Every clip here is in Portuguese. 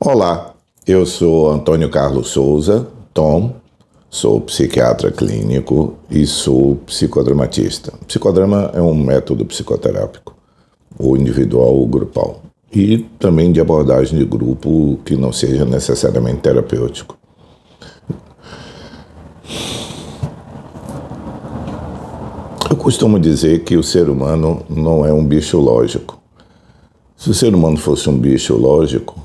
Olá, eu sou Antônio Carlos Souza, Tom, sou psiquiatra clínico e sou psicodramatista. Psicodrama é um método psicoterápico, ou individual ou grupal, e também de abordagem de grupo que não seja necessariamente terapêutico. Eu costumo dizer que o ser humano não é um bicho lógico. Se o ser humano fosse um bicho lógico,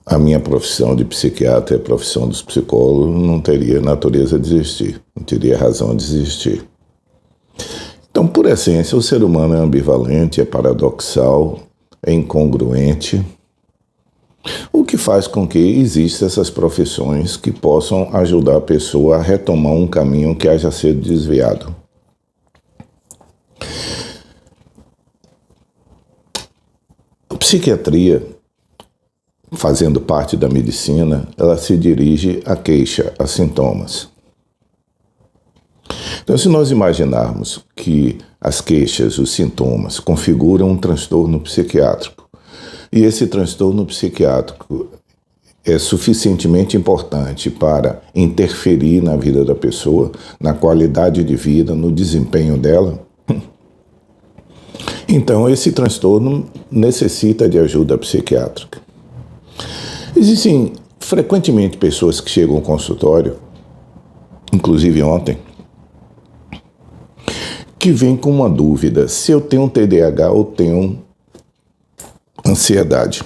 a minha profissão de psiquiatra e a profissão dos psicólogos não teria natureza de existir, não teria razão de existir. Então, por essência, o ser humano é ambivalente, é paradoxal, é incongruente, o que faz com que existam essas profissões que possam ajudar a pessoa a retomar um caminho que haja sido desviado. A psiquiatria, fazendo parte da medicina, ela se dirige à queixa, a sintomas. Então, se nós imaginarmos que as queixas, os sintomas, configuram um transtorno psiquiátrico, e esse transtorno psiquiátrico é suficientemente importante para interferir na vida da pessoa, na qualidade de vida, no desempenho dela, então esse transtorno necessita de ajuda psiquiátrica. Existem frequentemente pessoas que chegam ao consultório, inclusive ontem, que vêm com uma dúvida se eu tenho TDAH ou tenho ansiedade.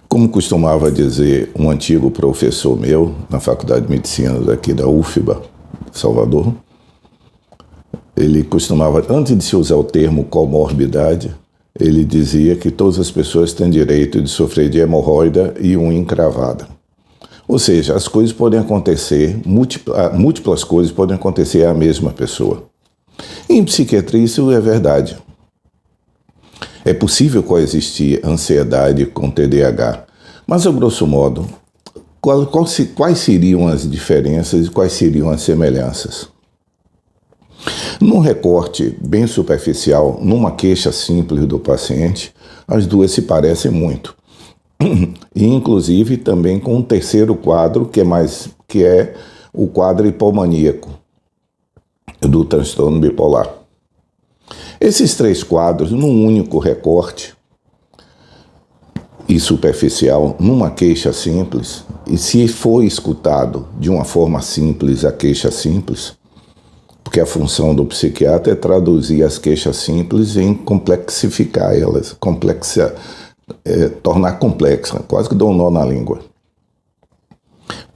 Como costumava dizer um antigo professor meu na Faculdade de Medicina daqui da UFBA, Salvador, ele costumava, antes de se usar o termo comorbidade, ele dizia que todas as pessoas têm direito de sofrer de hemorroida e unha encravada. Ou seja, as coisas podem acontecer, múltiplas coisas podem acontecer à mesma pessoa. Em psiquiatria isso é verdade. É possível coexistir ansiedade com TDAH, mas, a grosso modo, quais seriam as diferenças e quais seriam as semelhanças? Num recorte bem superficial, numa queixa simples do paciente, as duas se parecem muito. E, inclusive, também com um terceiro quadro, que é o quadro hipomaníaco do transtorno bipolar. Esses três quadros, num único recorte e superficial, numa queixa simples, e se for escutado de uma forma simples a queixa simples, porque a função do psiquiatra é traduzir as queixas simples em complexificar elas, tornar complexa, quase que dá um nó na língua.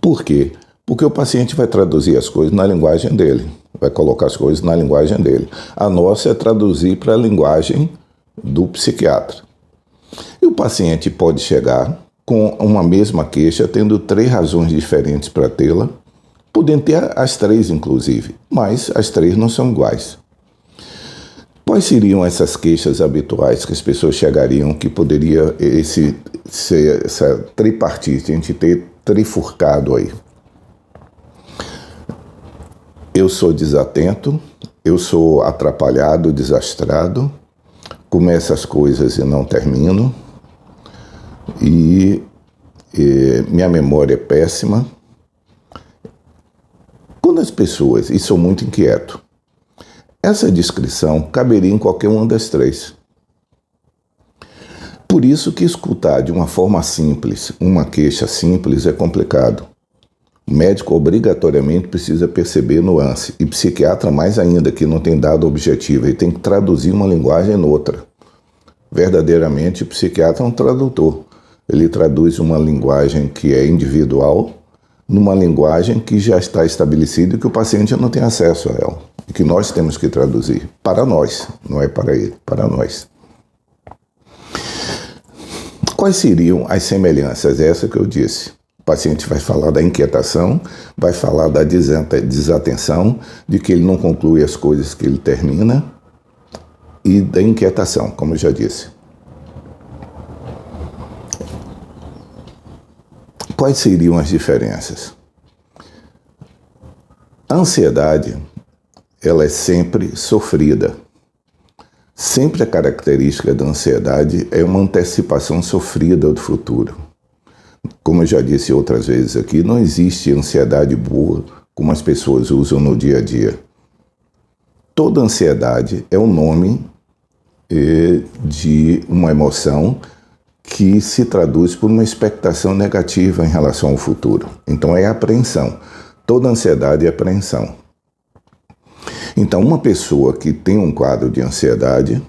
Por quê? Porque o paciente vai traduzir as coisas na linguagem dele, vai colocar as coisas na linguagem dele. A nossa é traduzir para a linguagem do psiquiatra. E o paciente pode chegar com uma mesma queixa, tendo três razões diferentes para tê-la, podendo ter as três, inclusive, mas as três não são iguais. Quais seriam essas queixas habituais que as pessoas chegariam, que poderia ser essa tripartite, a gente ter trifurcado aí? Eu sou desatento, eu sou atrapalhado, desastrado, começo as coisas e não termino, e minha memória é péssima. Quando as pessoas, e sou muito inquieto, essa descrição caberia em qualquer uma das três. Por isso que escutar de uma forma simples, uma queixa simples, é complicado. O médico obrigatoriamente precisa perceber nuance, e psiquiatra mais ainda, que não tem dado objetivo, ele tem que traduzir uma linguagem em outra. Verdadeiramente, o psiquiatra é um tradutor. Ele traduz uma linguagem que é individual numa linguagem que já está estabelecida e que o paciente não tem acesso a ela, e que nós temos que traduzir para nós, não é para ele, para nós. Quais seriam as semelhanças? Essa que eu disse. O paciente vai falar da inquietação, vai falar da desatenção, de que ele não conclui as coisas que ele termina, e da inquietação, como eu já disse. Quais seriam as diferenças? A ansiedade, ela é sempre sofrida. Sempre a característica da ansiedade é uma antecipação sofrida do futuro. Como eu já disse outras vezes aqui, não existe ansiedade boa como as pessoas usam no dia a dia. Toda ansiedade é o nome de uma emoção que se traduz por uma expectação negativa em relação ao futuro. Então é apreensão. Toda ansiedade é apreensão. Então uma pessoa que tem um quadro de ansiedade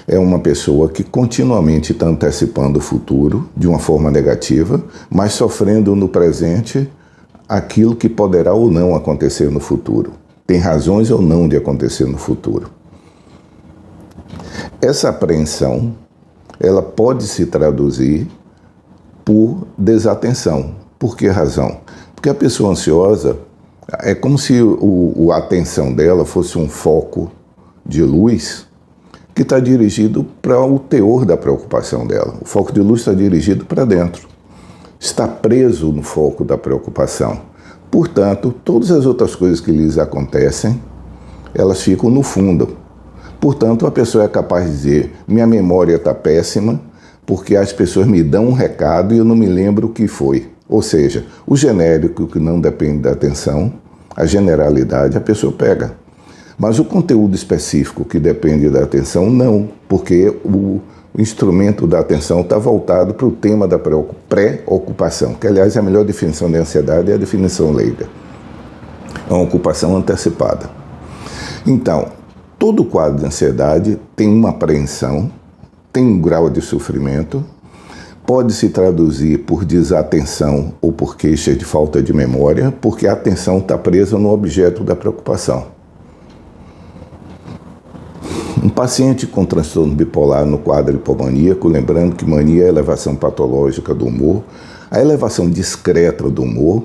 é uma pessoa que continuamente está antecipando o futuro de uma forma negativa, mas sofrendo no presente aquilo que poderá ou não acontecer no futuro. Tem razões ou não de acontecer no futuro. Essa apreensão, ela pode se traduzir por desatenção. Por que razão? Porque a pessoa ansiosa é como se a atenção dela fosse um foco de luz que está dirigido para o teor da preocupação dela. O foco de luz está dirigido para dentro. Está preso no foco da preocupação. Portanto, todas as outras coisas que lhes acontecem, elas ficam no fundo. Portanto, a pessoa é capaz de dizer, minha memória está péssima, porque as pessoas me dão um recado e eu não me lembro o que foi. Ou seja, o genérico que não depende da atenção, a generalidade, a pessoa pega. Mas o conteúdo específico que depende da atenção, não, porque o instrumento da atenção está voltado para o tema da pré-ocupação, que aliás é a melhor definição de ansiedade, é a definição leiga. É uma ocupação antecipada. Então, todo quadro de ansiedade tem uma apreensão, tem um grau de sofrimento, pode se traduzir por desatenção ou por queixa de falta de memória, porque a atenção está presa no objeto da preocupação. Um paciente com transtorno bipolar no quadro hipomaníaco, lembrando que mania é a elevação patológica do humor, a elevação discreta do humor,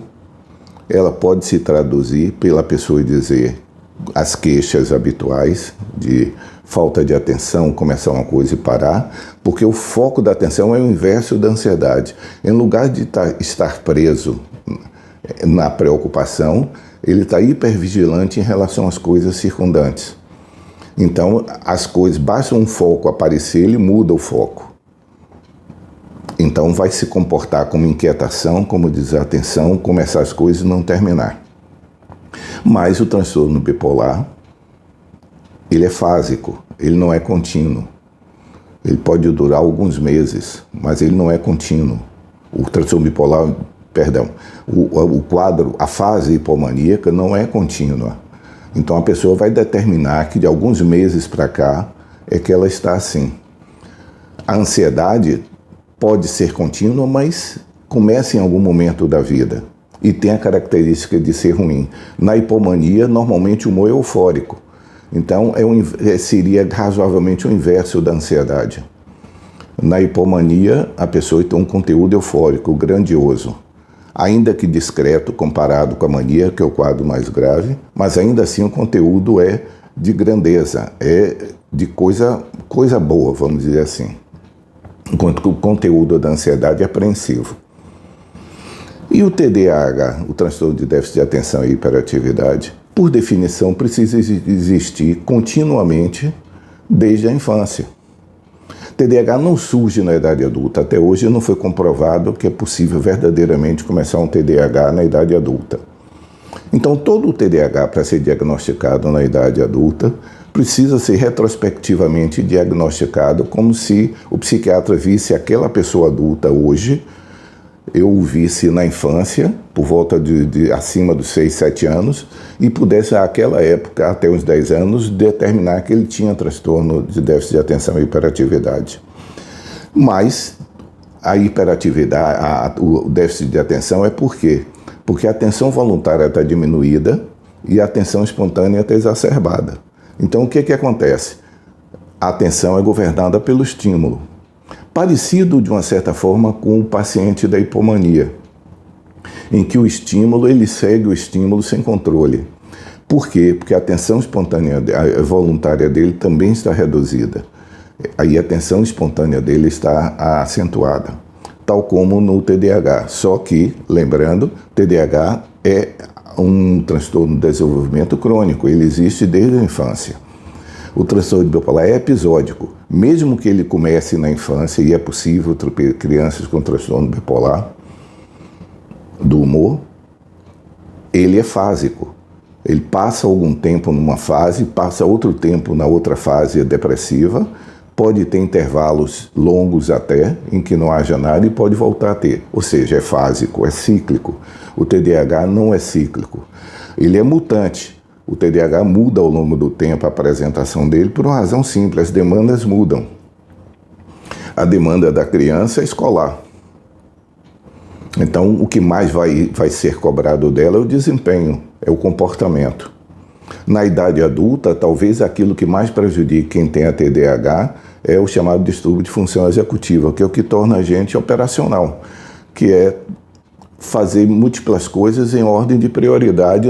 ela pode se traduzir pela pessoa dizer as queixas habituais de falta de atenção, começar uma coisa e parar, porque o foco da atenção é o inverso da ansiedade. Em lugar de estar preso na preocupação, ele está hipervigilante em relação às coisas circundantes. Então, as coisas, basta um foco aparecer, ele muda o foco. Então, vai se comportar como inquietação, como desatenção, começar as coisas e não terminar. Mas o transtorno bipolar, ele é fásico, ele não é contínuo. Ele pode durar alguns meses, mas ele não é contínuo. O transtorno bipolar, o quadro, a fase hipomaníaca não é contínua. Então a pessoa vai determinar que de alguns meses para cá é que ela está assim. A ansiedade pode ser contínua, mas começa em algum momento da vida e tem a característica de ser ruim. Na hipomania, normalmente o humor é eufórico. Então seria razoavelmente o inverso da ansiedade. Na hipomania, a pessoa tem um conteúdo eufórico, grandioso. Ainda que discreto comparado com a mania, que é o quadro mais grave, mas ainda assim o conteúdo é de grandeza, é de coisa boa, vamos dizer assim. Enquanto que o conteúdo da ansiedade é apreensivo. E o TDAH, o transtorno de déficit de atenção e hiperatividade, por definição precisa existir continuamente desde a infância. TDAH não surge na idade adulta. Até hoje não foi comprovado que é possível verdadeiramente começar um TDAH na idade adulta. Então, todo o TDAH, para ser diagnosticado na idade adulta, precisa ser retrospectivamente diagnosticado, como se o psiquiatra visse aquela pessoa adulta hoje, eu o visse na infância, por volta de acima dos 6, 7 anos, e pudesse, naquela época, até os 10 anos, determinar que ele tinha transtorno de déficit de atenção e hiperatividade. Mas a hiperatividade, o déficit de atenção é por quê? Porque a atenção voluntária está diminuída e a atenção espontânea está exacerbada. Então, o que acontece? A atenção é governada pelo estímulo. Parecido, de uma certa forma, com o paciente da hipomania, em que o estímulo, ele segue o estímulo sem controle. Por quê? Porque a atenção espontânea, a voluntária dele também está reduzida. Aí a atenção espontânea dele está acentuada, tal como no TDAH. Só que, lembrando, TDAH é um transtorno de desenvolvimento crônico, ele existe desde a infância. O transtorno bipolar é episódico, mesmo que ele comece na infância, e é possível crianças com transtorno bipolar do humor, ele é fásico. Ele passa algum tempo numa fase, passa outro tempo na outra fase depressiva, pode ter intervalos longos até, em que não haja nada, e pode voltar a ter. Ou seja, é fásico, é cíclico. O TDAH não é cíclico. Ele é mutante. O TDAH muda ao longo do tempo a apresentação dele por uma razão simples, as demandas mudam. A demanda da criança é escolar. Então, o que mais vai ser cobrado dela é o desempenho, é o comportamento. Na idade adulta, talvez aquilo que mais prejudique quem tem a TDAH é o chamado distúrbio de função executiva, que é o que torna a gente operacional, que é fazer múltiplas coisas em ordem de prioridade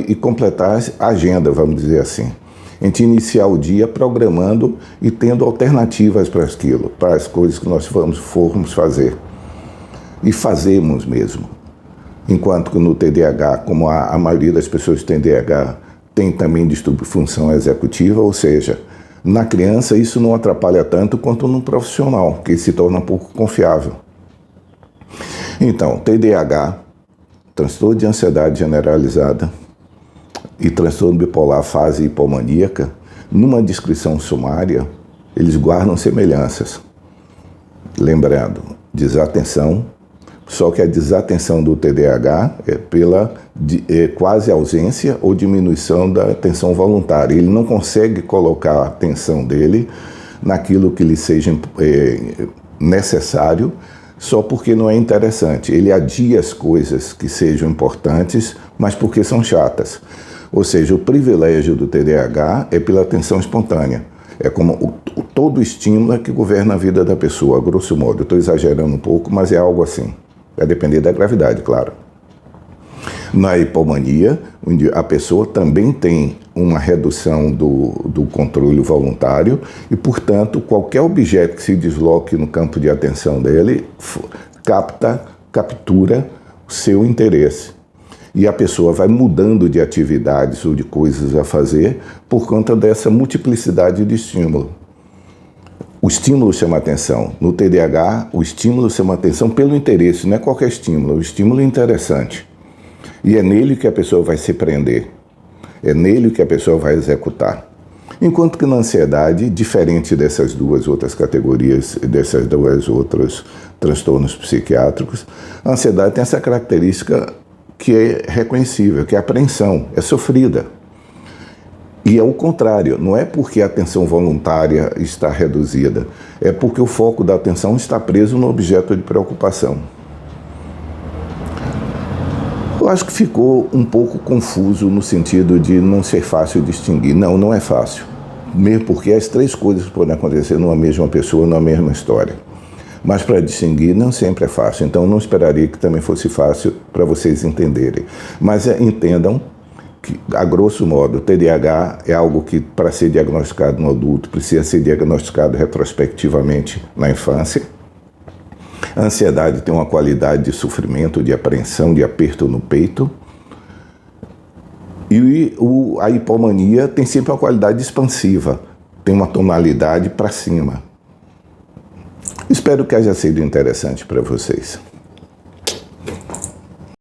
e completar a agenda, vamos dizer assim. A gente iniciar o dia programando e tendo alternativas para aquilo, para as coisas que nós formos fazer. E fazemos mesmo. Enquanto que no TDAH, como a maioria das pessoas que tem TDAH, tem também distúrbio de função executiva, ou seja, na criança isso não atrapalha tanto quanto no profissional, que se torna um pouco confiável. Então, TDAH, transtorno de ansiedade generalizada e transtorno bipolar fase hipomaníaca, numa descrição sumária, eles guardam semelhanças. Lembrando, desatenção, só que a desatenção do TDAH é pela quase ausência ou diminuição da atenção voluntária. Ele não consegue colocar a atenção dele naquilo que lhe seja necessário, só porque não é interessante. Ele adia as coisas que sejam importantes, mas porque são chatas. Ou seja, o privilégio do TDAH é pela atenção espontânea. É como todo estímulo é que governa a vida da pessoa, a grosso modo. Estou exagerando um pouco, mas é algo assim. Vai depender da gravidade, claro. Na hipomania, onde a pessoa também tem uma redução do controle voluntário e, portanto, qualquer objeto que se desloque no campo de atenção dele captura o seu interesse. E a pessoa vai mudando de atividades ou de coisas a fazer por conta dessa multiplicidade de estímulo. O estímulo chama atenção. No TDAH, o estímulo chama atenção pelo interesse, não é qualquer estímulo, o estímulo é interessante. E é nele que a pessoa vai se prender, é nele que a pessoa vai executar. Enquanto que na ansiedade, diferente dessas duas outras categorias, desses dois outros transtornos psiquiátricos, a ansiedade tem essa característica que é reconhecível, que é a apreensão, é sofrida. E é o contrário, não é porque a atenção voluntária está reduzida, é porque o foco da atenção está preso no objeto de preocupação. Eu acho que ficou um pouco confuso no sentido de não ser fácil distinguir. Não, não é fácil. Mesmo porque as três coisas podem acontecer numa mesma pessoa, numa mesma história. Mas para distinguir não sempre é fácil, então não esperaria que também fosse fácil para vocês entenderem. Mas entendam que, a grosso modo, o TDAH é algo que, para ser diagnosticado no adulto, precisa ser diagnosticado retrospectivamente na infância. A ansiedade tem uma qualidade de sofrimento, de apreensão, de aperto no peito. E a hipomania tem sempre uma qualidade expansiva, tem uma tonalidade para cima. Espero que haja sido interessante para vocês.